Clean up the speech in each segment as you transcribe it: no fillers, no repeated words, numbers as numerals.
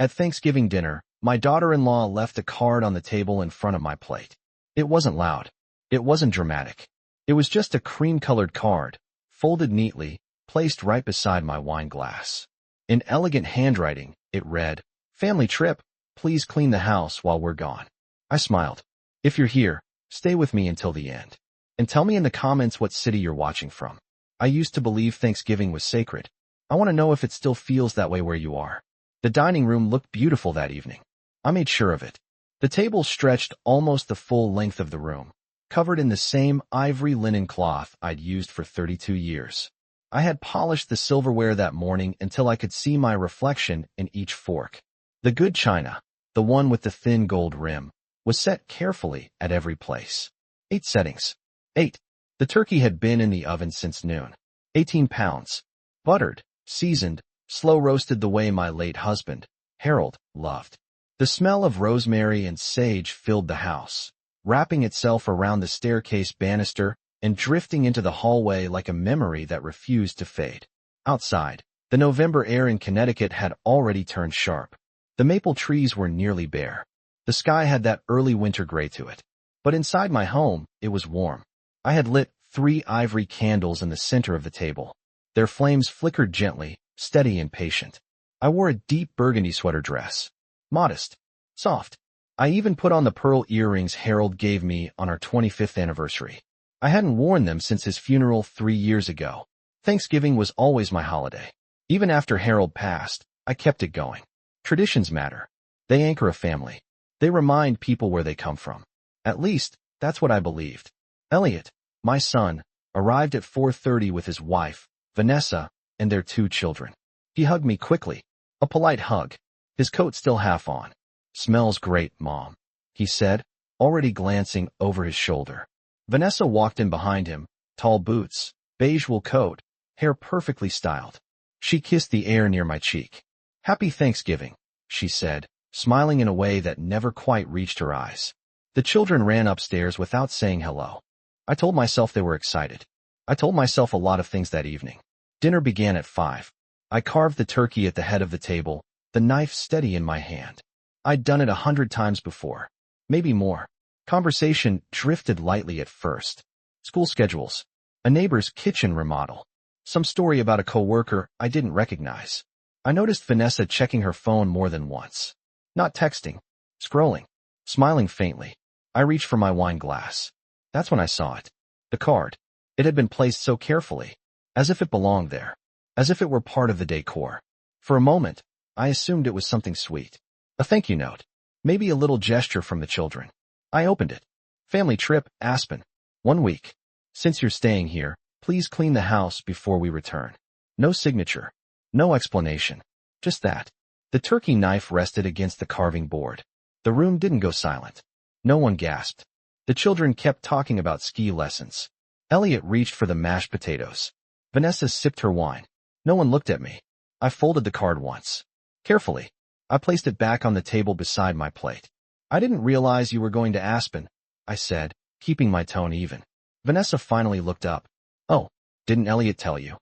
At Thanksgiving dinner, my daughter-in-law left a card on the table in front of my plate. It wasn't loud. It wasn't dramatic. It was just a cream-colored card, folded neatly, placed right beside my wine glass. In elegant handwriting, it read, "Family trip, please clean the house while we're gone." I smiled. "If you're here, stay with me until the end. And tell me in the comments what city you're watching from. I used to believe Thanksgiving was sacred. I want to know if it still feels that way where you are." The dining room looked beautiful that evening. I made sure of it. The table stretched almost the full length of the room, covered in the same ivory linen cloth I'd used for 32 years. I had polished the silverware that morning until I could see my reflection in each fork. The good china, the one with the thin gold rim, was set carefully at every place. 8 settings. 8. The turkey had been in the oven since noon. 18 pounds. Buttered, seasoned, slow-roasted the way my late husband, Harold, loved. The smell of rosemary and sage filled the house, wrapping itself around the staircase banister and drifting into the hallway like a memory that refused to fade. Outside, the November air in Connecticut had already turned sharp. The maple trees were nearly bare. The sky had that early winter gray to it. But inside my home, it was warm. I had lit 3 ivory candles in the center of the table. Their flames flickered gently, steady and patient. I wore a deep burgundy sweater dress. Modest. Soft. I even put on the pearl earrings Harold gave me on our 25th anniversary. I hadn't worn them since his funeral 3 years ago. Thanksgiving was always my holiday. Even after Harold passed, I kept it going. Traditions matter. They anchor a family. They remind people where they come from. At least, that's what I believed. Elliot, my son, arrived at 4:30 with his wife, Vanessa, and their 2 children. He hugged me quickly. A polite hug. His coat still half on. "Smells great, Mom," he said, already glancing over his shoulder. Vanessa walked in behind him, tall boots, beige wool coat, hair perfectly styled. She kissed the air near my cheek. "Happy Thanksgiving," she said, smiling in a way that never quite reached her eyes. The children ran upstairs without saying hello. I told myself they were excited. I told myself a lot of things that evening. Dinner began at 5. I carved the turkey at the head of the table, the knife steady in my hand. I'd done it 100 times before. Maybe more. Conversation drifted lightly at first. School schedules. A neighbor's kitchen remodel. Some story about a coworker I didn't recognize. I noticed Vanessa checking her phone more than once. Not texting. Scrolling. Smiling faintly. I reached for my wine glass. That's when I saw it. The card. It had been placed so carefully. As if it belonged there. As if it were part of the decor. For a moment, I assumed it was something sweet. A thank you note. Maybe a little gesture from the children. I opened it. "Family trip, Aspen. 1 week. Since you're staying here, please clean the house before we return." No signature. No explanation. Just that. The turkey knife rested against the carving board. The room didn't go silent. No one gasped. The children kept talking about ski lessons. Elliot reached for the mashed potatoes. Vanessa sipped her wine. No one looked at me. I folded the card once. Carefully. I placed it back on the table beside my plate. "I didn't realize you were going to Aspen," I said, keeping my tone even. Vanessa finally looked up. "Oh, didn't Elliot tell you?"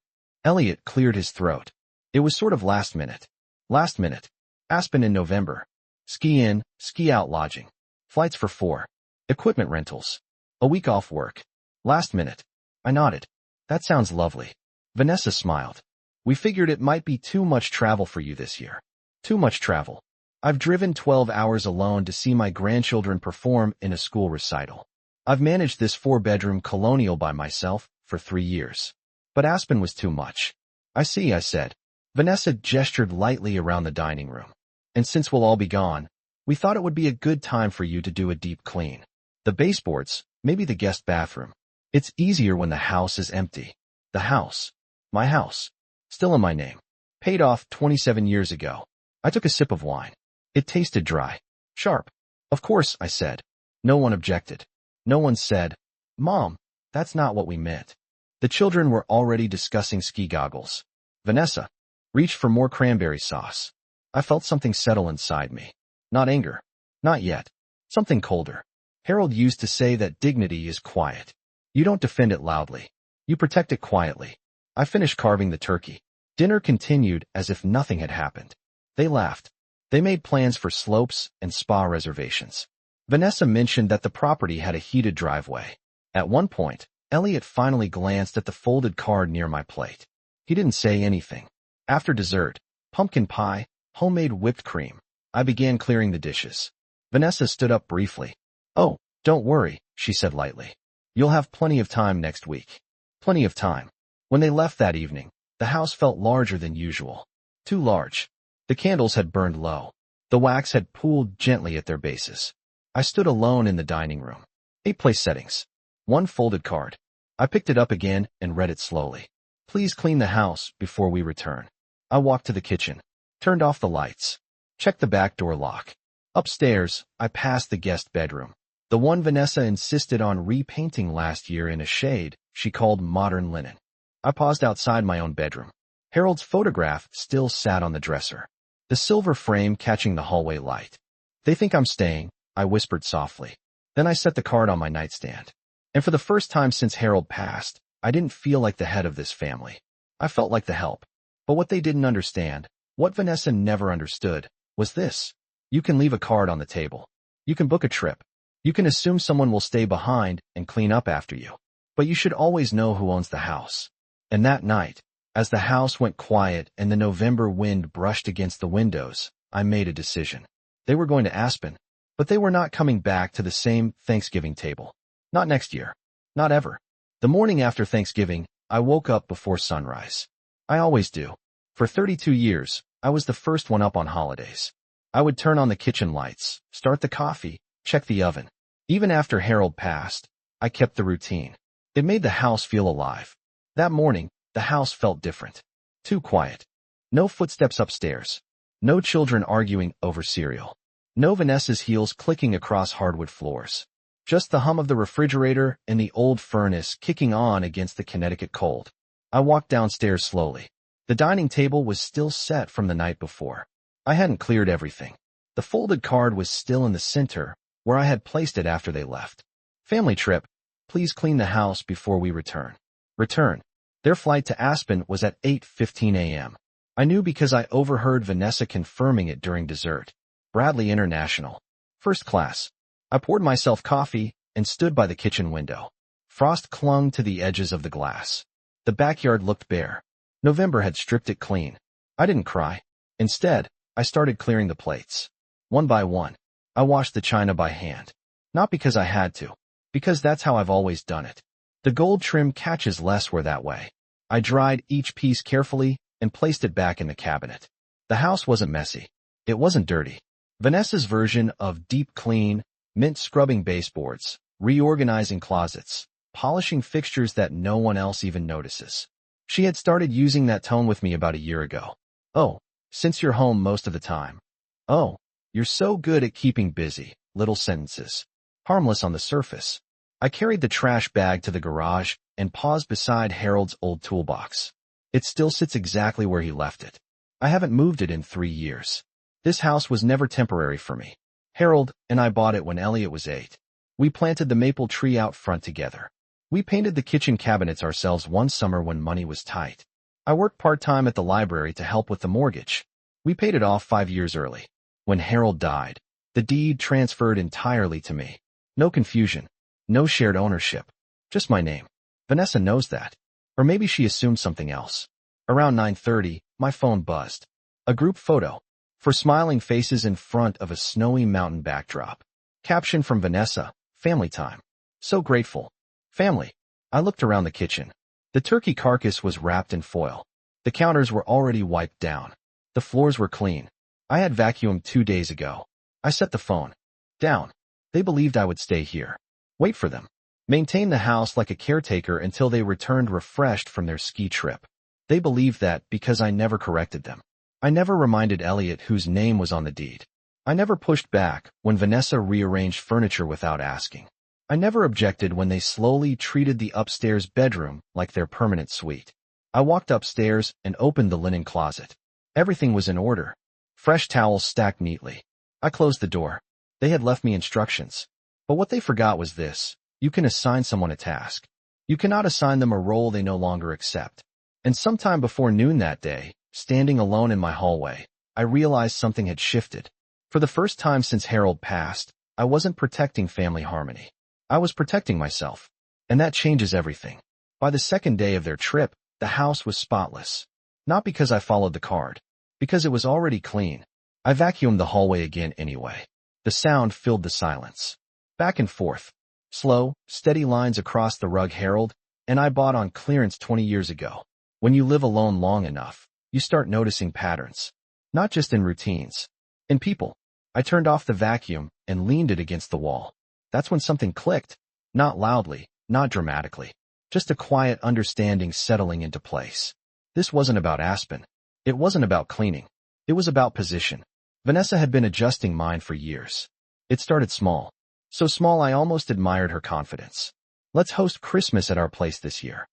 Elliot cleared his throat. It was sort of last minute. Last minute. Aspen in November. Ski in, ski out lodging. Flights for 4. Equipment rentals. A week off work. Last minute. I nodded. "That sounds lovely." Vanessa smiled. "We figured it might be too much travel for you this year." Too much travel. I've driven 12 hours alone to see my grandchildren perform in a school recital. I've managed this 4-bedroom colonial by myself for 3 years. But Aspen was too much. "I see," I said. Vanessa gestured lightly around the dining room. "And since we'll all be gone, we thought it would be a good time for you to do a deep clean. The baseboards, maybe the guest bathroom. It's easier when the house is empty." The house. My house. Still in my name. Paid off 27 years ago. I took a sip of wine. It tasted dry. Sharp. "Of course," I said. No one objected. No one said, "Mom, that's not what we meant." The children were already discussing ski goggles. Vanessa reached for more cranberry sauce. I felt something settle inside me. Not anger. Not yet. Something colder. Harold used to say that dignity is quiet. You don't defend it loudly. You protect it quietly. I finished carving the turkey. Dinner continued as if nothing had happened. They laughed. They made plans for slopes and spa reservations. Vanessa mentioned that the property had a heated driveway. At one point, Elliot finally glanced at the folded card near my plate. He didn't say anything. After dessert, pumpkin pie, homemade whipped cream, I began clearing the dishes. Vanessa stood up briefly. "Oh, don't worry," she said lightly. "You'll have plenty of time next week." Plenty of time. When they left that evening, the house felt larger than usual. Too large. The candles had burned low. The wax had pooled gently at their bases. I stood alone in the dining room. 8 place settings. 1 folded card. I picked it up again and read it slowly. "Please clean the house before we return." I walked to the kitchen, turned off the lights, checked the back door lock. Upstairs, I passed the guest bedroom, the one Vanessa insisted on repainting last year in a shade she called modern linen. I paused outside my own bedroom. Harold's photograph still sat on the dresser, the silver frame catching the hallway light. "They think I'm staying," I whispered softly. Then I set the card on my nightstand. And for the first time since Harold passed, I didn't feel like the head of this family. I felt like the help. But what they didn't understand, what Vanessa never understood, was this. You can leave a card on the table. You can book a trip. You can assume someone will stay behind and clean up after you. But you should always know who owns the house. And that night, as the house went quiet and the November wind brushed against the windows, I made a decision. They were going to Aspen, but they were not coming back to the same Thanksgiving table. Not next year. Not ever. The morning after Thanksgiving, I woke up before sunrise. I always do. For 32 years, I was the first one up on holidays. I would turn on the kitchen lights, start the coffee, check the oven. Even after Harold passed, I kept the routine. It made the house feel alive. That morning, the house felt different. Too quiet. No footsteps upstairs. No children arguing over cereal. No Vanessa's heels clicking across hardwood floors. Just the hum of the refrigerator and the old furnace kicking on against the Connecticut cold. I walked downstairs slowly. The dining table was still set from the night before. I hadn't cleared everything. The folded card was still in the center, where I had placed it after they left. "Family trip. Please clean the house before we return." Return. Their flight to Aspen was at 8:15 a.m. I knew because I overheard Vanessa confirming it during dessert. Bradley International. First class. I poured myself coffee and stood by the kitchen window. Frost clung to the edges of the glass. The backyard looked bare. November had stripped it clean. I didn't cry. Instead, I started clearing the plates. One by one, I washed the china by hand. Not because I had to, because that's how I've always done it. The gold trim catches less were that way. I dried each piece carefully and placed it back in the cabinet. The house wasn't messy. It wasn't dirty. Vanessa's version of deep clean meant scrubbing baseboards, reorganizing closets, polishing fixtures that no one else even notices. She had started using that tone with me about a year ago. "Oh, since you're home most of the time. Oh, you're so good at keeping busy." Little sentences. Harmless on the surface. I carried the trash bag to the garage and paused beside Harold's old toolbox. It still sits exactly where he left it. I haven't moved it in 3 years. This house was never temporary for me. Harold and I bought it when Elliot was 8. We planted the maple tree out front together. We painted the kitchen cabinets ourselves one summer when money was tight. I worked part-time at the library to help with the mortgage. We paid it off 5 years early. When Harold died, the deed transferred entirely to me. No confusion. No shared ownership. Just my name. Vanessa knows that. Or maybe she assumed something else. Around 9:30, my phone buzzed. A group photo. For smiling faces in front of a snowy mountain backdrop. Caption from Vanessa, "Family time. So grateful. Family." I looked around the kitchen. The turkey carcass was wrapped in foil. The counters were already wiped down. The floors were clean. I had vacuumed 2 days ago. I set the phone down. They believed I would stay here. Wait for them. Maintain the house like a caretaker until they returned refreshed from their ski trip. They believed that because I never corrected them. I never reminded Elliot whose name was on the deed. I never pushed back when Vanessa rearranged furniture without asking. I never objected when they slowly treated the upstairs bedroom like their permanent suite. I walked upstairs and opened the linen closet. Everything was in order. Fresh towels stacked neatly. I closed the door. They had left me instructions. But what they forgot was this. You can assign someone a task. You cannot assign them a role they no longer accept. And sometime before noon that day, standing alone in my hallway, I realized something had shifted. For the first time since Harold passed, I wasn't protecting family harmony. I was protecting myself. And that changes everything. By the second day of their trip, the house was spotless. Not because I followed the card. Because it was already clean. I vacuumed the hallway again anyway. The sound filled the silence. Back and forth. Slow, steady lines across the rug. Harold and I bought on clearance 20 years ago. When you live alone long enough, you start noticing patterns. Not just in routines. In people. I turned off the vacuum and leaned it against the wall. That's when something clicked. Not loudly, not dramatically. Just a quiet understanding settling into place. This wasn't about Aspen. It wasn't about cleaning. It was about position. Vanessa had been adjusting mine for years. It started small. So small I almost admired her confidence. Let's host Christmas at our place this year.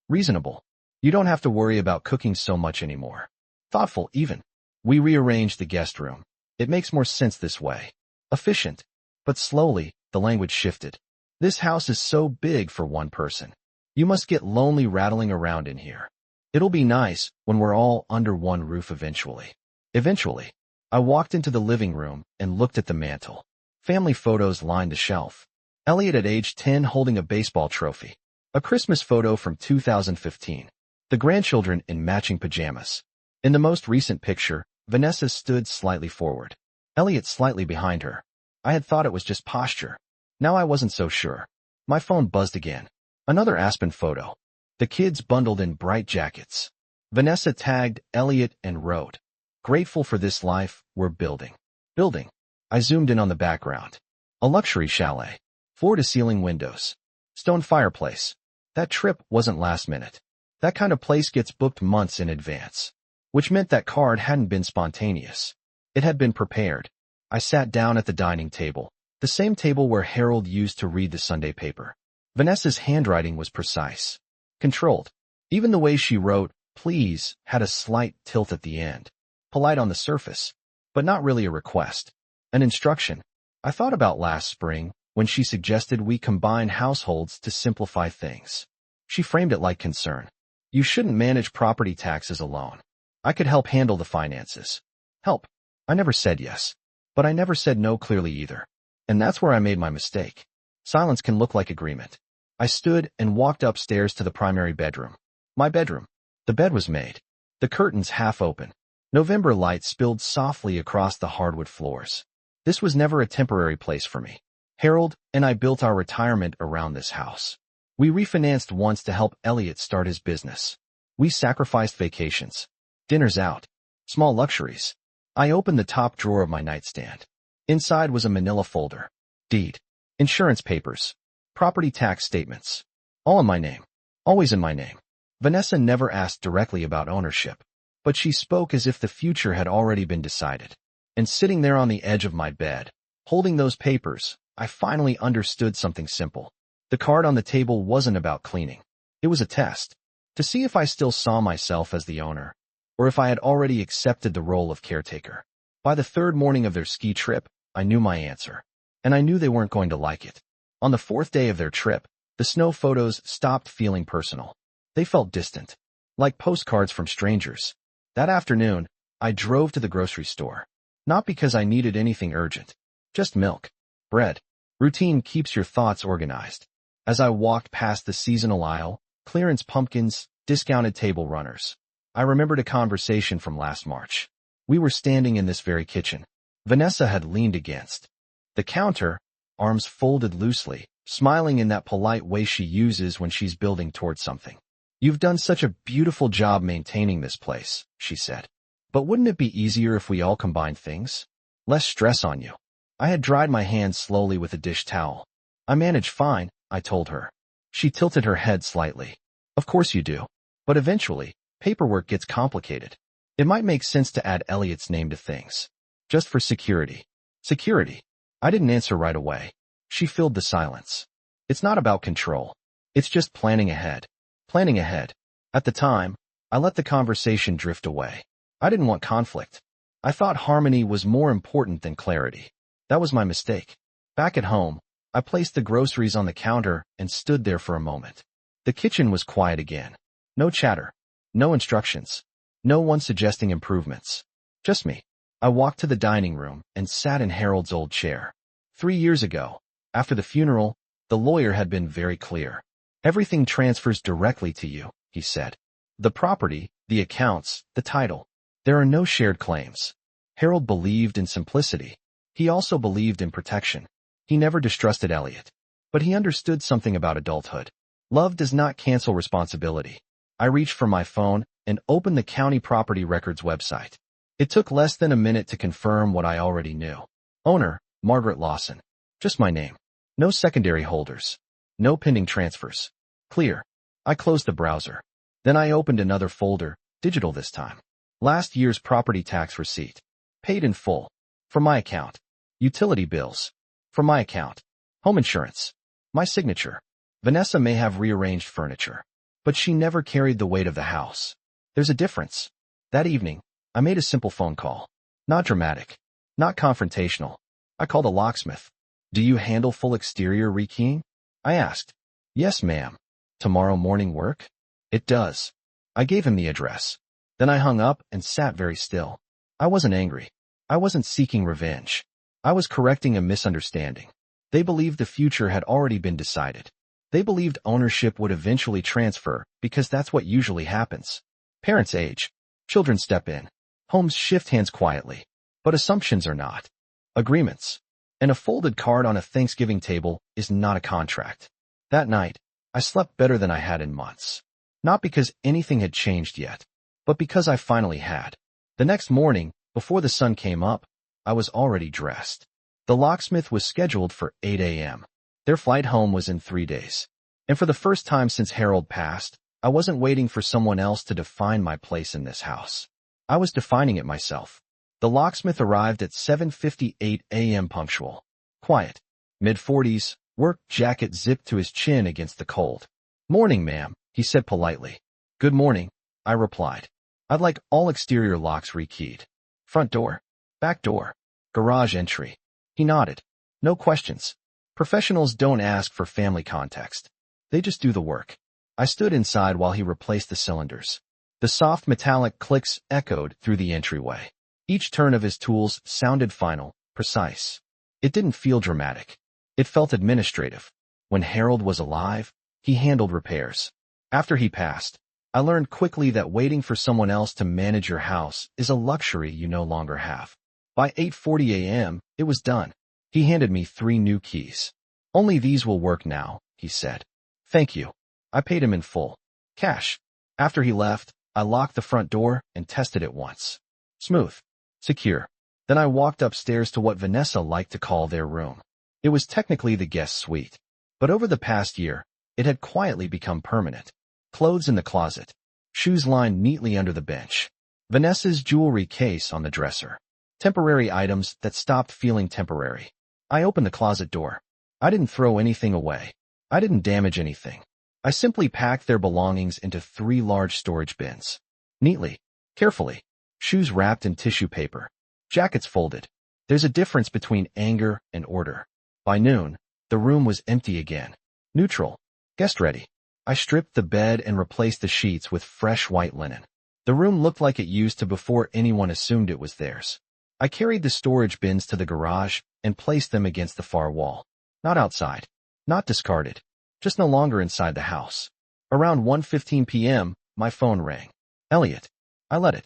Reasonable. You don't have to worry about cooking so much anymore. Thoughtful, even. We rearranged the guest room. It makes more sense this way. Efficient. But slowly, the language shifted. This house is so big for one person. You must get lonely rattling around in here. It'll be nice when we're all under one roof eventually. Eventually. I walked into the living room and looked at the mantel. Family photos lined the shelf. Elliot at age 10 holding a baseball trophy. A Christmas photo from 2015. The grandchildren in matching pajamas. In the most recent picture, Vanessa stood slightly forward. Elliot slightly behind her. I had thought it was just posture. Now I wasn't so sure. My phone buzzed again. Another Aspen photo. The kids bundled in bright jackets. Vanessa tagged Elliot and wrote, "Grateful for this life we're building." Building. I zoomed in on the background. A luxury chalet. Floor-to-ceiling windows. Stone fireplace. That trip wasn't last minute. That kind of place gets booked months in advance. Which meant that card hadn't been spontaneous. It had been prepared. I sat down at the dining table. The same table where Harold used to read the Sunday paper. Vanessa's handwriting was precise. Controlled. Even the way she wrote, "Please," had a slight tilt at the end. Polite on the surface. But not really a request. An instruction. I thought about last spring, when she suggested we combine households to simplify things. She framed it like concern. You shouldn't manage property taxes alone. I could help handle the finances. Help. I never said yes. But I never said no clearly either. And that's where I made my mistake. Silence can look like agreement. I stood and walked upstairs to the primary bedroom. My bedroom. The bed was made. The curtains half open. November light spilled softly across the hardwood floors. This was never a temporary place for me. Harold and I built our retirement around this house. We refinanced once to help Elliot start his business. We sacrificed vacations. Dinners out. Small luxuries. I opened the top drawer of my nightstand. Inside was a manila folder. Deed. Insurance papers. Property tax statements. All in my name. Always in my name. Vanessa never asked directly about ownership. But she spoke as if the future had already been decided. And sitting there on the edge of my bed, holding those papers, I finally understood something simple. The card on the table wasn't about cleaning. It was a test. To see if I still saw myself as the owner, or if I had already accepted the role of caretaker. By the third morning of their ski trip, I knew my answer. And I knew they weren't going to like it. On the fourth day of their trip, the snow photos stopped feeling personal. They felt distant. Like postcards from strangers. That afternoon, I drove to the grocery store. Not because I needed anything urgent. Just milk. Bread. Routine keeps your thoughts organized. As I walked past the seasonal aisle, clearance pumpkins, discounted table runners, I remembered a conversation from last March. We were standing in this very kitchen. Vanessa had leaned against the counter, arms folded loosely, smiling in that polite way she uses when she's building towards something. "You've done such a beautiful job maintaining this place," she said. "But wouldn't it be easier if we all combined things? Less stress on you." I had dried my hands slowly with a dish towel. "I manage fine," I told her. She tilted her head slightly. "Of course you do. But eventually, paperwork gets complicated. It might make sense to add Elliot's name to things. Just for security." Security. I didn't answer right away. She filled the silence. It's not about control. It's just planning ahead. Planning ahead. At the time, I let the conversation drift away. I didn't want conflict. I thought harmony was more important than clarity. That was my mistake. Back at home, I placed the groceries on the counter and stood there for a moment. The kitchen was quiet again. No chatter. No instructions. No one suggesting improvements. Just me. I walked to the dining room and sat in Harold's old chair. 3 years ago, after the funeral, the lawyer had been very clear. Everything transfers directly to you, he said. The property, the accounts, the title. There are no shared claims. Harold believed in simplicity. He also believed in protection. He never distrusted Elliot. But he understood something about adulthood. Love does not cancel responsibility. I reached for my phone and opened the county property records website. It took less than a minute to confirm what I already knew. Owner, Margaret Lawson. Just my name. No secondary holders. No pending transfers. Clear. I closed the browser. Then I opened another folder, digital this time. Last year's property tax receipt. Paid in full. From my account. Utility bills. From my account. Home insurance. My signature. Vanessa may have rearranged furniture, but she never carried the weight of the house. There's a difference. That evening, I made a simple phone call. Not dramatic. Not confrontational. I called a locksmith. Do you handle full exterior rekeying? I asked. Yes, ma'am. Tomorrow morning work? It does. I gave him the address. Then I hung up and sat very still. I wasn't angry. I wasn't seeking revenge. I was correcting a misunderstanding. They believed the future had already been decided. They believed ownership would eventually transfer because that's what usually happens. Parents age. Children step in. Homes shift hands quietly. But assumptions are not. Agreements. And a folded card on a Thanksgiving table is not a contract. That night, I slept better than I had in months. Not because anything had changed yet, but because I finally had. The next morning, before the sun came up, I was already dressed. The locksmith was scheduled for 8 a.m. Their flight home was in 3 days. And for the first time since Harold passed, I wasn't waiting for someone else to define my place in this house. I was defining it myself. The locksmith arrived at 7:58 a.m. punctual. Quiet. Mid-40s, work jacket zipped to his chin against the cold. Morning, ma'am, he said politely. Good morning, I replied. I'd like all exterior locks rekeyed. Front door. Back door. Garage entry. He nodded. No questions. Professionals don't ask for family context. They just do the work. I stood inside while he replaced the cylinders. The soft metallic clicks echoed through the entryway. Each turn of his tools sounded final, precise. It didn't feel dramatic. It felt administrative. When Harold was alive, he handled repairs. After he passed, I learned quickly that waiting for someone else to manage your house is a luxury you no longer have. By 8:40 a.m., it was done. He handed me 3 new keys. Only these will work now, he said. Thank you. I paid him in full. Cash. After he left, I locked the front door and tested it once. Smooth. Secure. Then I walked upstairs to what Vanessa liked to call their room. It was technically the guest suite. But over the past year, it had quietly become permanent. Clothes in the closet. Shoes lined neatly under the bench. Vanessa's jewelry case on the dresser. Temporary items that stopped feeling temporary. I opened the closet door. I didn't throw anything away. I didn't damage anything. I simply packed their belongings into 3 large storage bins. Neatly. Carefully. Shoes wrapped in tissue paper. Jackets folded. There's a difference between anger and order. By noon, the room was empty again. Neutral. Guest ready. I stripped the bed and replaced the sheets with fresh white linen. The room looked like it used to before anyone assumed it was theirs. I carried the storage bins to the garage and placed them against the far wall. Not outside. Not discarded. Just no longer inside the house. Around 1:15 p.m., my phone rang. Elliot. I let it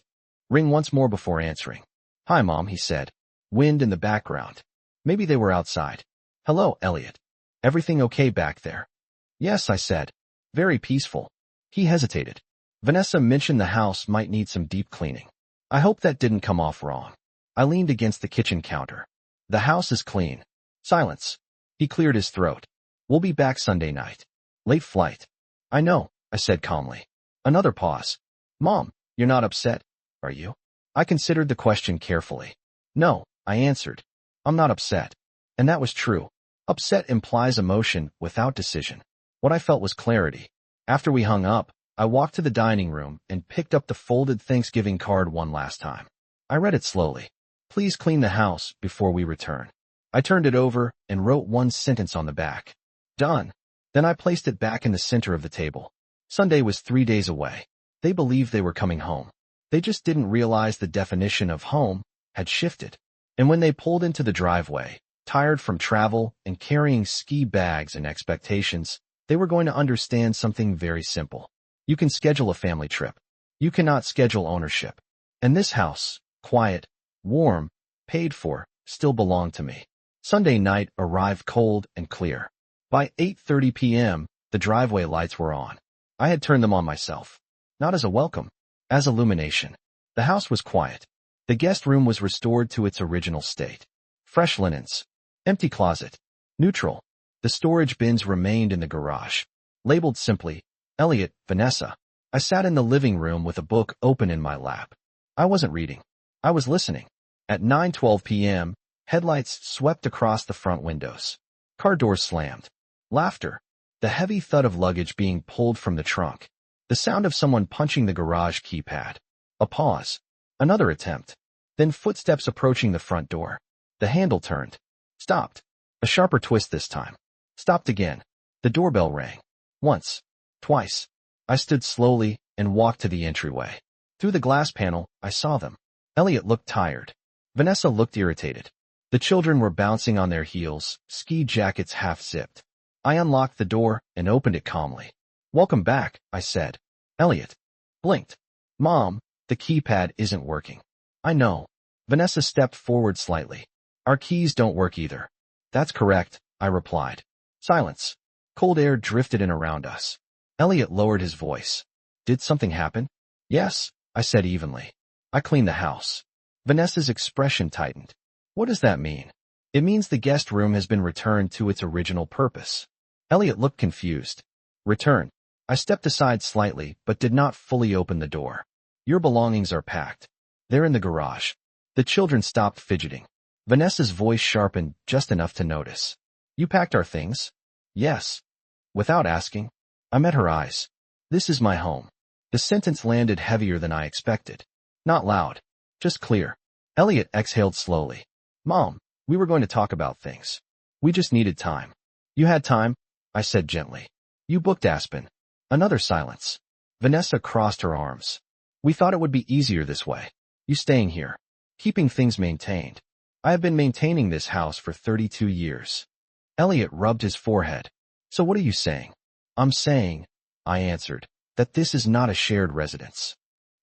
ring once more before answering. Hi, Mom, he said. Wind in the background. Maybe they were outside. Hello, Elliot. Everything okay back there? Yes, I said. Very peaceful. He hesitated. Vanessa mentioned the house might need some deep cleaning. I hope that didn't come off wrong. I leaned against the kitchen counter. The house is clean. Silence. He cleared his throat. We'll be back Sunday night. Late flight. I know, I said calmly. Another pause. Mom, you're not upset, are you? I considered the question carefully. No, I answered. I'm not upset. And that was true. Upset implies emotion without decision. What I felt was clarity. After we hung up, I walked to the dining room and picked up the folded Thanksgiving card one last time. I read it slowly. Please clean the house before we return. I turned it over and wrote one sentence on the back. Done. Then I placed it back in the center of the table. Sunday was 3 days away. They believed they were coming home. They just didn't realize the definition of home had shifted. And when they pulled into the driveway, tired from travel and carrying ski bags and expectations, they were going to understand something very simple. You can schedule a family trip. You cannot schedule ownership. And this house, quiet, warm, paid for, still belonged to me. Sunday night arrived cold and clear. By 8:30 p.m., the driveway lights were on. I had turned them on myself. Not as a welcome, as illumination. The house was quiet. The guest room was restored to its original state. Fresh linens. Empty closet. Neutral. The storage bins remained in the garage. Labeled simply, Elliot, Vanessa. I sat in the living room with a book open in my lap. I wasn't reading. I was listening. At 9:12 p.m., headlights swept across the front windows. Car doors slammed. Laughter. The heavy thud of luggage being pulled from the trunk. The sound of someone punching the garage keypad. A pause. Another attempt. Then footsteps approaching the front door. The handle turned. Stopped. A sharper twist this time. Stopped again. The doorbell rang. Once. Twice. I stood slowly and walked to the entryway. Through the glass panel, I saw them. Elliot looked tired. Vanessa looked irritated. The children were bouncing on their heels, ski jackets half-zipped. I unlocked the door and opened it calmly. "Welcome back," I said. Elliot blinked. "Mom, the keypad isn't working." "I know." Vanessa stepped forward slightly. "Our keys don't work either." "That's correct," I replied. Silence. Cold air drifted in around us. Elliot lowered his voice. "Did something happen?" "Yes," I said evenly. "I cleaned the house." Vanessa's expression tightened. "What does that mean?" "It means the guest room has been returned to its original purpose." Elliot looked confused. "Return." I stepped aside slightly, but did not fully open the door. "Your belongings are packed. They're in the garage." The children stopped fidgeting. Vanessa's voice sharpened just enough to notice. "You packed our things?" "Yes." Without asking, I met her eyes. "This is my home." The sentence landed heavier than I expected. Not loud, just clear. Elliot exhaled slowly. "Mom, we were going to talk about things. We just needed time." "You had time," I said gently. "You booked Aspen." Another silence. Vanessa crossed her arms. "We thought it would be easier this way. You staying here. Keeping things maintained. I have been maintaining this house for 32 years. Elliot rubbed his forehead. "So what are you saying?" "I'm saying," I answered, "that this is not a shared residence."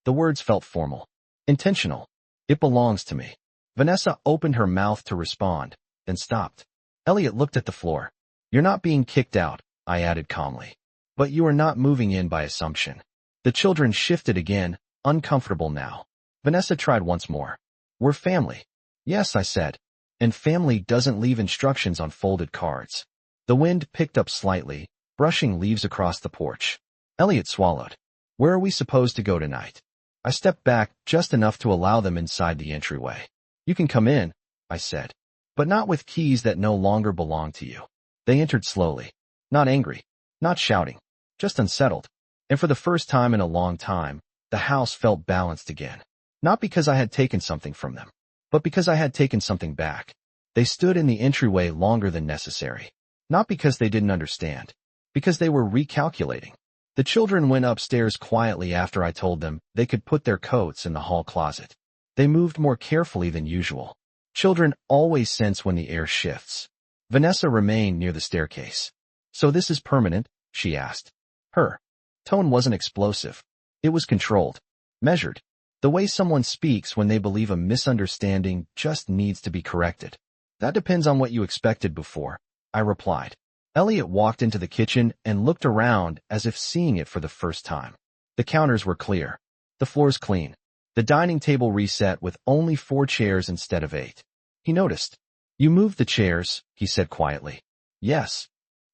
The words felt formal. Intentional. "It belongs to me." Vanessa opened her mouth to respond, then stopped. Elliot looked at the floor. "You're not being kicked out," I added calmly. "But you are not moving in by assumption." The children shifted again, uncomfortable now. Vanessa tried once more. "We're family." "Yes," I said. "And family doesn't leave instructions on folded cards." The wind picked up slightly, brushing leaves across the porch. Elliot swallowed. "Where are we supposed to go tonight?" I stepped back just enough to allow them inside the entryway. "You can come in," I said, "but not with keys that no longer belong to you." They entered slowly. Not angry, not shouting, just unsettled. And for the first time in a long time, the house felt balanced again. Not because I had taken something from them, but because I had taken something back. They stood in the entryway longer than necessary. Not because they didn't understand, because they were recalculating. The children went upstairs quietly after I told them they could put their coats in the hall closet. They moved more carefully than usual. Children always sense when the air shifts. Vanessa remained near the staircase. "So this is permanent?" she asked. Her tone wasn't explosive. It was controlled, measured. The way someone speaks when they believe a misunderstanding just needs to be corrected. "That depends on what you expected before," I replied. Elliot walked into the kitchen and looked around as if seeing it for the first time. The counters were clear. The floors clean. The dining table reset with only 4 chairs instead of 8. He noticed. "You moved the chairs," he said quietly. "Yes."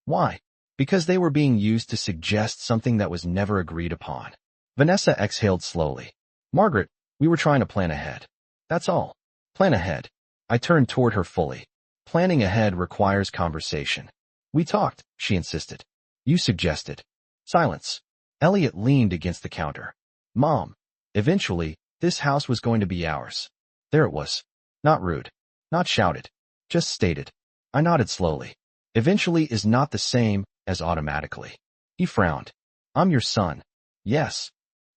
"Why?" "Because they were being used to suggest something that was never agreed upon." Vanessa exhaled slowly. "Margaret, we were trying to plan ahead. That's all." "Plan ahead." I turned toward her fully. "Planning ahead requires conversation." "We talked," she insisted. "You suggested." Silence. Elliot leaned against the counter. "Mom, eventually, this house was going to be ours." There it was. Not rude. Not shouted. Just stated. I nodded slowly. "Eventually is not the same as automatically." He frowned. "I'm your son." "Yes.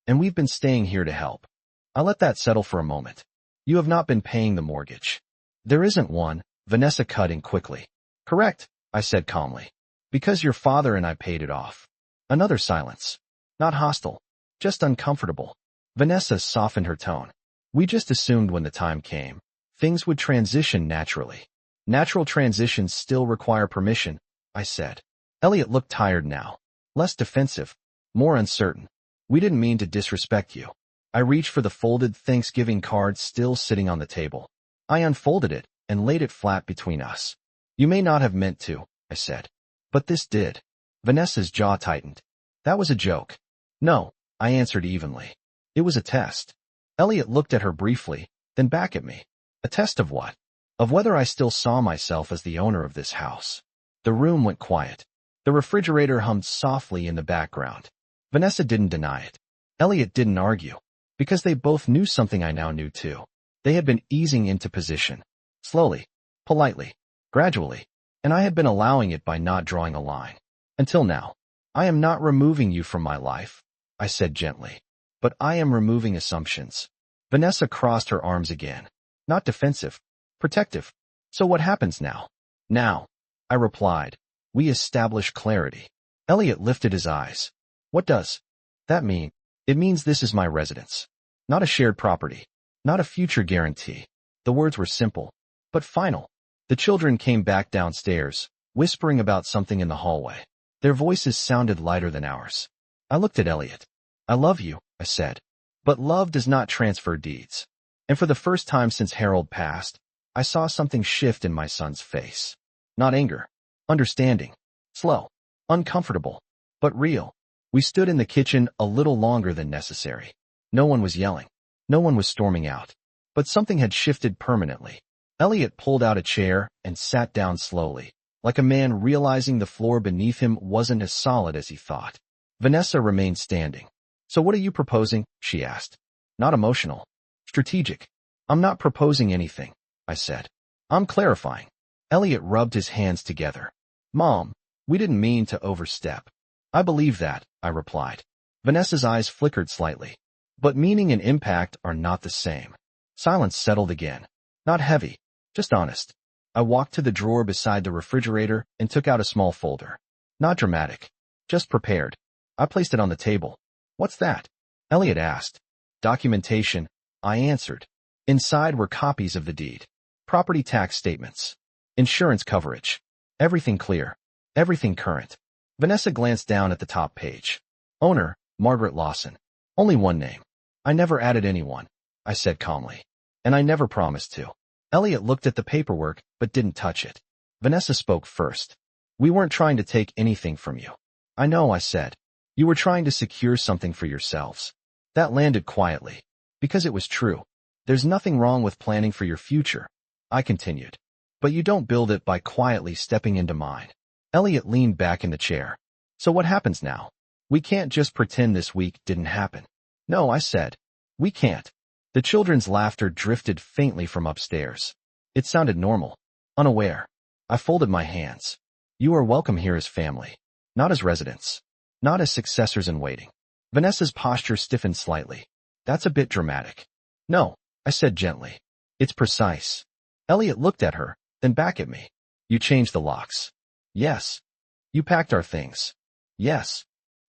And we've been staying here to help." I let that settle for a moment. You have not been paying the mortgage. There isn't one, Vanessa cut in quickly. Correct, I said calmly. Because your father and I paid it off. Another silence. Not hostile, just uncomfortable. Vanessa softened her tone. We just assumed when the time came, things would transition naturally. Natural transitions still require permission, I said. Elliot looked tired now. Less defensive, more uncertain. We didn't mean to disrespect you. I reached for the folded Thanksgiving card still sitting on the table. I unfolded it and laid it flat between us. You may not have meant to, I said. But this did. Vanessa's jaw tightened. That was a joke. No, I answered evenly. It was a test. Elliot looked at her briefly, then back at me. A test of what? Of whether I still saw myself as the owner of this house. The room went quiet. The refrigerator hummed softly in the background. Vanessa didn't deny it. Elliot didn't argue. Because they both knew something I now knew too. They had been easing into position. Slowly, politely, gradually, and I had been allowing it by not drawing a line. Until now. I am not removing you from my life, I said gently. But I am removing assumptions. Vanessa crossed her arms again. Not defensive, protective. So what happens now? Now, I replied. We establish clarity. Elliot lifted his eyes. What does that mean? It means this is my residence. Not a shared property. Not a future guarantee. The words were simple, but final. The children came back downstairs, whispering about something in the hallway. Their voices sounded lighter than ours. I looked at Elliot. I love you, I said. But love does not transfer deeds. And for the first time since Harold passed, I saw something shift in my son's face. Not anger. Understanding. Slow. Uncomfortable. But real. We stood in the kitchen a little longer than necessary. No one was yelling. No one was storming out. But something had shifted permanently. Elliot pulled out a chair and sat down slowly, like a man realizing the floor beneath him wasn't as solid as he thought. Vanessa remained standing. So what are you proposing? She asked. Not emotional. Strategic. I'm not proposing anything, I said. I'm clarifying. Elliot rubbed his hands together. Mom, we didn't mean to overstep. I believe that, I replied. Vanessa's eyes flickered slightly. But meaning and impact are not the same. Silence settled again. Not heavy, just honest. I walked to the drawer beside the refrigerator and took out a small folder. Not dramatic. Just prepared. I placed it on the table. What's that? Elliot asked. Documentation, I answered. Inside were copies of the deed. Property tax statements. Insurance coverage. Everything clear. Everything current. Vanessa glanced down at the top page. Owner, Margaret Lawson. Only one name. I never added anyone, I said calmly. And I never promised to. Elliot looked at the paperwork, but didn't touch it. Vanessa spoke first. We weren't trying to take anything from you. I know, I said. You were trying to secure something for yourselves. That landed quietly. Because it was true. There's nothing wrong with planning for your future, I continued. But you don't build it by quietly stepping into mine. Elliot leaned back in the chair. So what happens now? We can't just pretend this week didn't happen. No, I said. We can't. The children's laughter drifted faintly from upstairs. It sounded normal. Unaware. I folded my hands. You are welcome here as family. Not as residents. Not as successors in waiting. Vanessa's posture stiffened slightly. That's a bit dramatic. No, I said gently. It's precise. Elliot looked at her, then back at me. You changed the locks. Yes. You packed our things. Yes.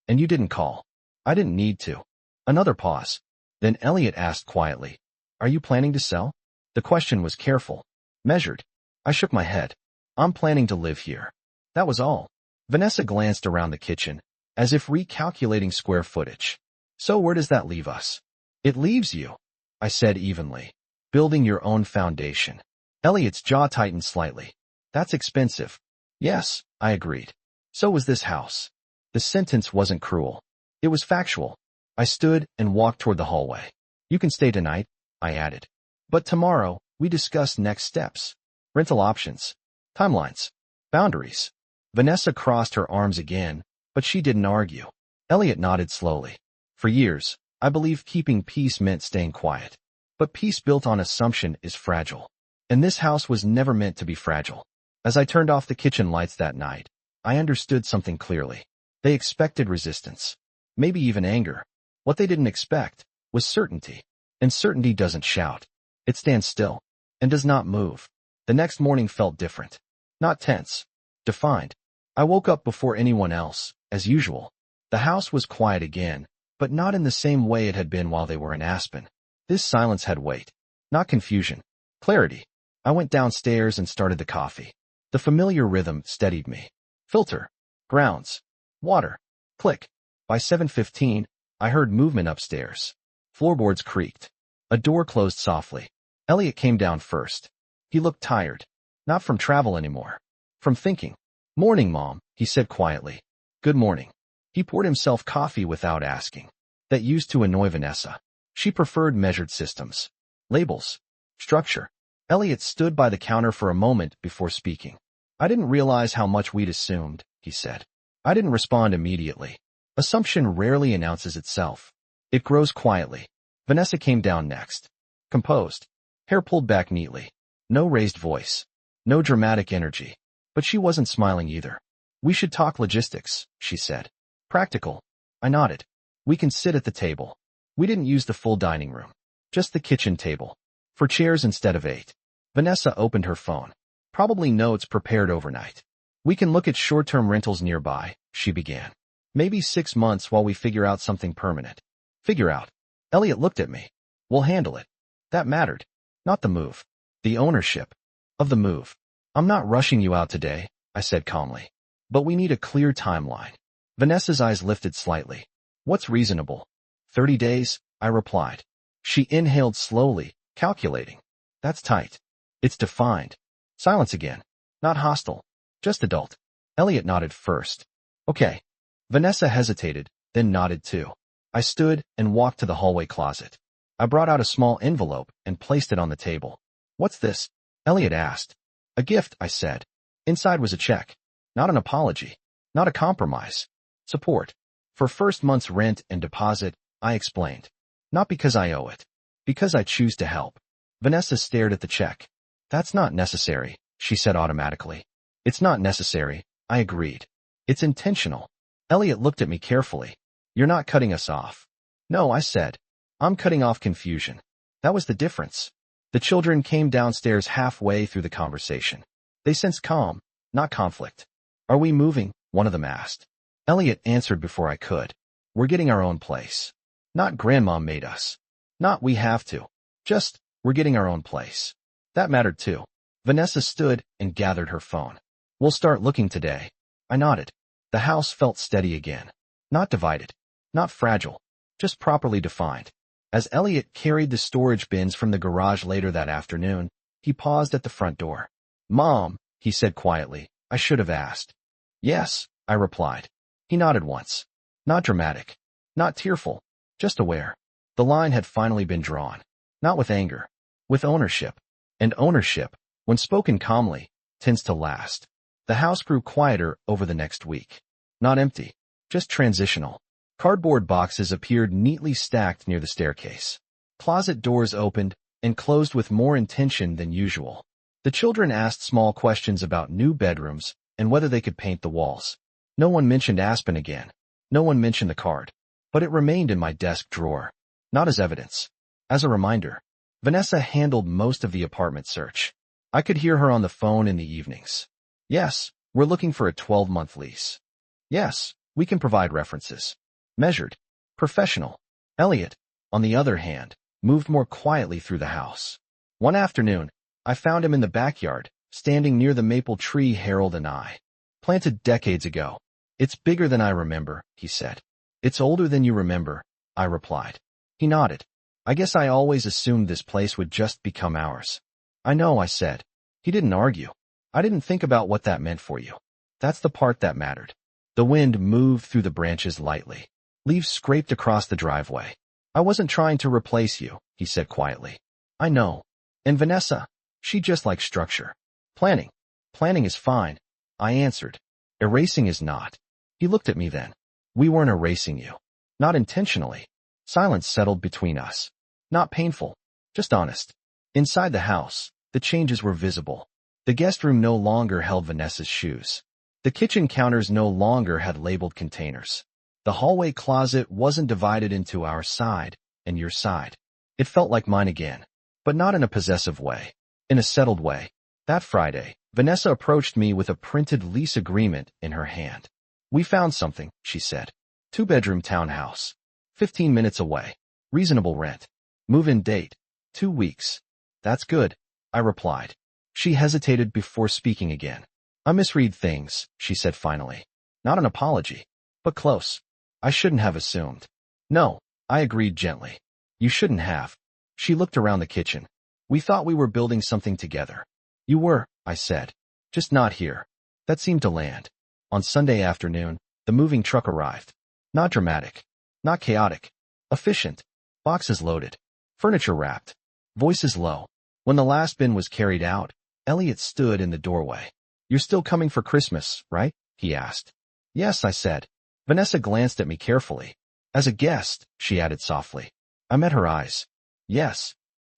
And you didn't call. I didn't need to. Another pause. Then Elliot asked quietly, Are you planning to sell? The question was careful. Measured. I shook my head. I'm planning to live here. That was all. Vanessa glanced around the kitchen, as if recalculating square footage. So where does that leave us? It leaves you, I said evenly. Building your own foundation. Elliot's jaw tightened slightly. That's expensive. Yes, I agreed. So was this house. The sentence wasn't cruel. It was factual. I stood and walked toward the hallway. You can stay tonight, I added. But tomorrow, we discuss next steps. Rental options. Timelines. Boundaries. Vanessa crossed her arms again, but she didn't argue. Elliot nodded slowly. For years, I believed keeping peace meant staying quiet. But peace built on assumption is fragile. And this house was never meant to be fragile. As I turned off the kitchen lights that night, I understood something clearly. They expected resistance. Maybe even anger. What they didn't expect was certainty. And certainty doesn't shout. It stands still and does not move. The next morning felt different. Not tense. Defined. I woke up before anyone else, as usual. The house was quiet again, but not in the same way it had been while they were in Aspen. This silence had weight. Not confusion. Clarity. I went downstairs and started the coffee. The familiar rhythm steadied me. Filter. Grounds. Water. Click. By 7:15, I heard movement upstairs. Floorboards creaked. A door closed softly. Elliot came down first. He looked tired. Not from travel anymore. From thinking. "Morning, Mom," he said quietly. "Good morning." He poured himself coffee without asking. That used to annoy Vanessa. She preferred measured systems. Labels. Structure. Elliot stood by the counter for a moment before speaking. "I didn't realize how much we'd assumed," he said. I didn't respond immediately. Assumption rarely announces itself. It grows quietly. Vanessa came down next. Composed. Hair pulled back neatly. No raised voice. No dramatic energy. But she wasn't smiling either. "We should talk logistics," she said. "Practical." I nodded. "We can sit at the table." We didn't use the full dining room. Just the kitchen table. 4 chairs instead of 8. Vanessa opened her phone. "Probably notes prepared overnight. We can look at short-term rentals nearby," she began. "Maybe 6 months while we figure out something permanent." Figure out. Elliot looked at me. "We'll handle it." That mattered. Not the move. The ownership of the move. "I'm not rushing you out today," I said calmly. "But we need a clear timeline." Vanessa's eyes lifted slightly. "What's reasonable?" 30 days, I replied. She inhaled slowly, calculating. "That's tight." "It's defined." Silence again. Not hostile. Just adult. Elliot nodded first. "Okay." Vanessa hesitated, then nodded too. I stood and walked to the hallway closet. I brought out a small envelope and placed it on the table. "What's this?" Elliot asked. "A gift," I said. Inside was a check. Not an apology. Not a compromise. Support. For first month's rent and deposit, I explained. "Not because I owe it. Because I choose to help." Vanessa stared at the check. "That's not necessary," she said automatically. "It's not necessary," I agreed. "It's intentional." Elliot looked at me carefully. "You're not cutting us off." "No," I said. "I'm cutting off confusion." That was the difference. The children came downstairs halfway through the conversation. They sensed calm, not conflict. "Are we moving?" one of them asked. Elliot answered before I could. "We're getting our own place." Not grandma made us. Not we have to. Just, we're getting our own place. That mattered too. Vanessa stood and gathered her phone. "We'll start looking today." I nodded. The house felt steady again. Not divided. Not fragile. Just properly defined. As Elliot carried the storage bins from the garage later that afternoon, he paused at the front door. "Mom," he said quietly, "I should have asked." "Yes," I replied. He nodded once. Not dramatic. Not tearful. Just aware. The line had finally been drawn. Not with anger. With ownership. And ownership, when spoken calmly, tends to last. The house grew quieter over the next week. Not empty. Just transitional. Cardboard boxes appeared neatly stacked near the staircase. Closet doors opened and closed with more intention than usual. The children asked small questions about new bedrooms and whether they could paint the walls. No one mentioned Aspen again. No one mentioned the card. But it remained in my desk drawer. Not as evidence. As a reminder. Vanessa handled most of the apartment search. I could hear her on the phone in the evenings. "Yes, we're looking for a 12-month lease." "Yes, we can provide references." Measured. Professional. Elliot, on the other hand, moved more quietly through the house. One afternoon, I found him in the backyard, standing near the maple tree Harold and I planted decades ago. "It's bigger than I remember," he said. "It's older than you remember," I replied. He nodded. "I guess I always assumed this place would just become ours." "I know," I said. He didn't argue. "I didn't think about what that meant for you." That's the part that mattered. The wind moved through the branches lightly. Leaves scraped across the driveway. "I wasn't trying to replace you," he said quietly. "I know. And Vanessa, she just likes structure. Planning. Planning is fine," I answered. "Erasing is not." He looked at me then. "We weren't erasing you. Not intentionally." Silence settled between us. Not painful. Just honest. Inside the house, the changes were visible. The guest room no longer held Vanessa's shoes. The kitchen counters no longer had labeled containers. The hallway closet wasn't divided into our side and your side. It felt like mine again. but not in a possessive way. In a settled way. That Friday, Vanessa approached me with a printed lease agreement in her hand. "We found something," she said. "Two-bedroom townhouse. 15 minutes away. Reasonable rent. Move-in date. 2 weeks." "That's good," I replied. She hesitated before speaking again. "I misread things," she said finally. Not an apology, but close. "I shouldn't have assumed." "No," I agreed gently. "You shouldn't have." She looked around the kitchen. "We thought we were building something together." "You were," I said. "Just not here." That seemed to land. On Sunday afternoon, the moving truck arrived. Not dramatic. Not chaotic. Efficient. Boxes loaded. Furniture wrapped. Voices low. When the last bin was carried out, Elliot stood in the doorway. "You're still coming for Christmas, right?" he asked. "Yes," I said. Vanessa glanced at me carefully. "As a guest," she added softly. I met her eyes. Yes.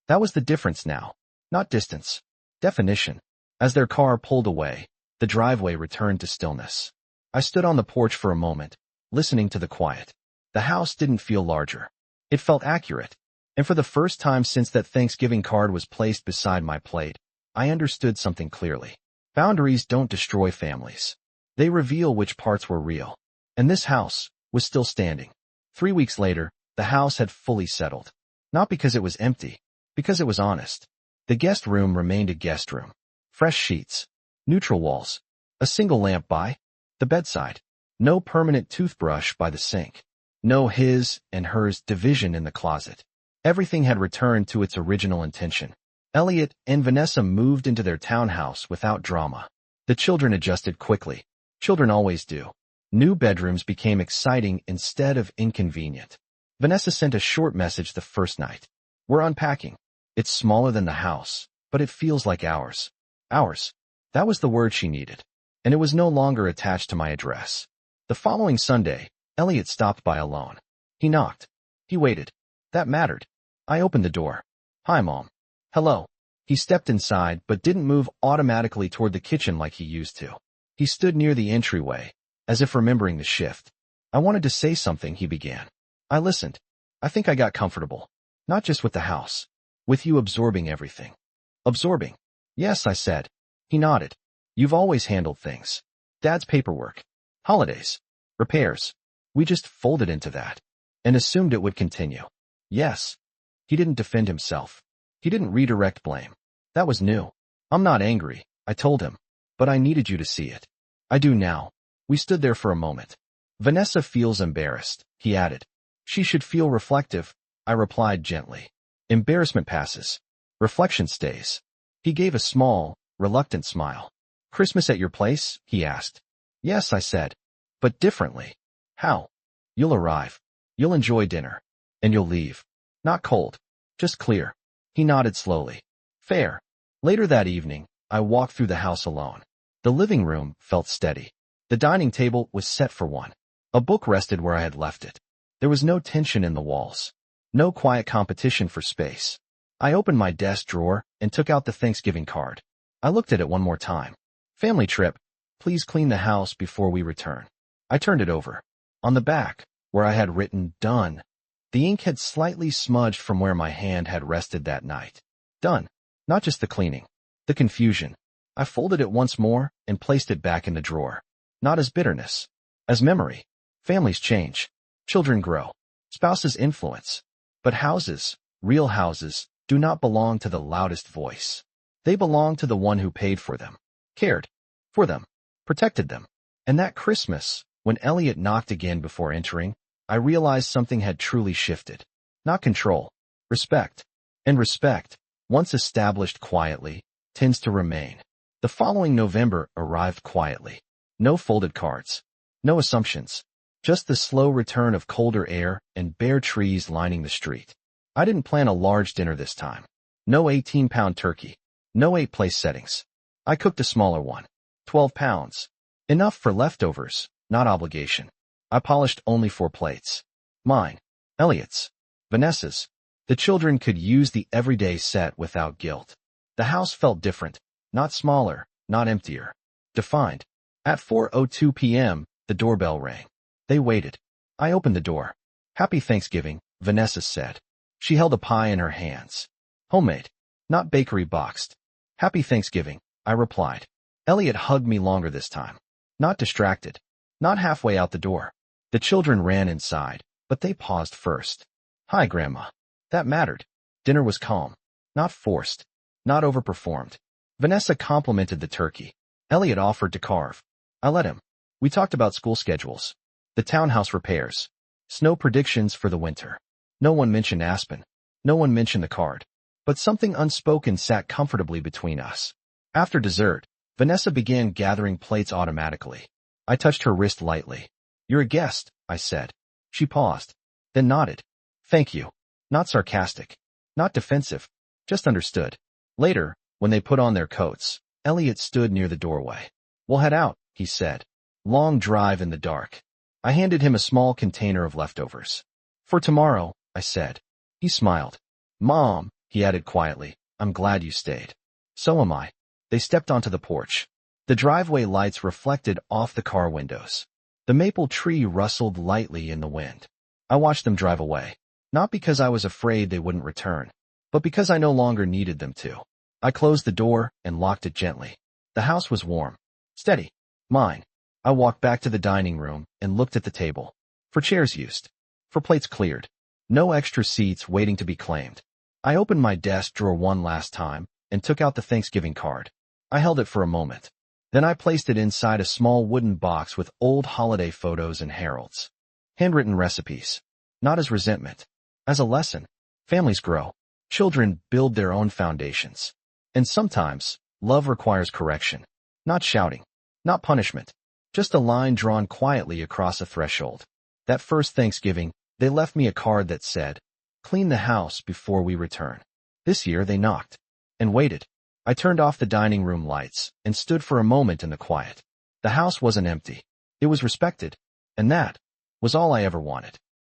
That was the difference now. Not distance. Definition. As their car pulled away, the driveway returned to stillness. I stood on the porch for a moment, listening to the quiet. The house didn't feel larger. It felt accurate. And for the first time since that Thanksgiving card was placed beside my plate, I understood something clearly. Boundaries don't destroy families. They reveal which parts were real. And this house was still standing. 3 weeks later, the house had fully settled. Not because it was empty, because it was honest. The guest room remained a guest room. Fresh sheets. Neutral walls. A single lamp by the bedside. No permanent toothbrush by the sink. No his and hers division in the closet. Everything had returned to its original intention. Elliot and Vanessa moved into their townhouse without drama. The children adjusted quickly. Children always do. New bedrooms became exciting instead of inconvenient. Vanessa sent a short message the first night. "We're unpacking. It's smaller than the house, but it feels like ours." Ours. That was the word she needed. And it was no longer attached to my address. The following Sunday, Elliot stopped by alone. He knocked. He waited. That mattered. I opened the door. "Hi, Mom." "Hello." He stepped inside but didn't move automatically toward the kitchen like he used to. He stood near the entryway, as if remembering the shift. "I wanted to say something," he began. I listened. I think I got comfortable. Not just with the house. With you absorbing everything. Absorbing. "Yes," I said. He nodded. "You've always handled things. Dad's paperwork. Holidays. Repairs. We just folded into that. And assumed it would continue." "Yes." He didn't defend himself. He didn't redirect blame. That was new. "I'm not angry," I told him. "But I needed you to see it." "I do now." We stood there for a moment. "Vanessa feels embarrassed," he added. "She should feel reflective," I replied gently. "Embarrassment passes. Reflection stays." He gave a small, reluctant smile. "Christmas at your place?" he asked. "Yes," I said. "But differently." "How?" "You'll arrive. You'll enjoy dinner. And you'll leave. Not cold. Just clear." He nodded slowly. "Fair." Later that evening, I walked through the house alone. The living room felt steady. The dining table was set for one. A book rested where I had left it. There was no tension in the walls. No quiet competition for space. I opened my desk drawer and took out the Thanksgiving card. I looked at it one more time. "Family trip. Please clean the house before we return." I turned it over. On the back, where I had written "Done," the ink had slightly smudged from where my hand had rested that night. Done. Not just the cleaning. The confusion. I folded it once more and placed it back in the drawer. Not as bitterness. As memory. Families change. Children grow. Spouses influence. But houses, real houses, do not belong to the loudest voice. They belong to the one who paid for them, cared for them, protected them. And that Christmas, when Elliot knocked again before entering, I realized something had truly shifted. Not control. Respect. And respect, once established quietly, tends to remain. The following November arrived quietly. No folded cards. No assumptions. Just the slow return of colder air and bare trees lining the street. I didn't plan a large dinner this time. No 18-pound turkey. No 8-place settings. I cooked a smaller one. 12 pounds. Enough for leftovers, not obligation. I polished only 4 plates. Mine. Elliot's. Vanessa's. The children could use the everyday set without guilt. The house felt different. Not smaller, not emptier. Defined. At 4:02 p.m., the doorbell rang. They waited. I opened the door. "Happy Thanksgiving," Vanessa said. She held a pie in her hands. "Homemade." not bakery boxed. Happy Thanksgiving, I replied. Elliot hugged me longer this time. Not distracted. Not halfway out the door. The children ran inside, but they paused first. Hi, Grandma. That mattered. Dinner was calm. Not forced. Not overperformed. Vanessa complimented the turkey. Elliot offered to carve. I let him. We talked about school schedules. The townhouse repairs. Snow predictions for the winter. No one mentioned Aspen. No one mentioned the card. But something unspoken sat comfortably between us. After dessert, Vanessa began gathering plates automatically. I touched her wrist lightly. You're a guest, I said. She paused, then nodded. Thank you. Not sarcastic. Not defensive. Just understood. Later, when they put on their coats, Elliot stood near the doorway. We'll head out, he said. Long drive in the dark. I handed him a small container of leftovers. For tomorrow, I said. He smiled. Mom, he added quietly, I'm glad you stayed. So am I. They stepped onto the porch. The driveway lights reflected off the car windows. The maple tree rustled lightly in the wind. I watched them drive away, not because I was afraid they wouldn't return, but because I no longer needed them to. I closed the door and locked it gently. The house was warm. Steady. Mine. I walked back to the dining room and looked at the table. For chairs used. For plates cleared. No extra seats waiting to be claimed. I opened my desk drawer one last time and took out the Thanksgiving card. I held it for a moment. Then I placed it inside a small wooden box with old holiday photos and heralds. Handwritten recipes. Not as resentment. As a lesson. Families grow. Children build their own foundations. And sometimes, love requires correction. Not shouting. Not punishment. Just a line drawn quietly across a threshold. That first Thanksgiving, they left me a card that said, clean the house before we return. This year they knocked. And waited. I turned off the dining room lights and stood for a moment in the quiet. The house wasn't empty. It was respected. And that was all I ever wanted.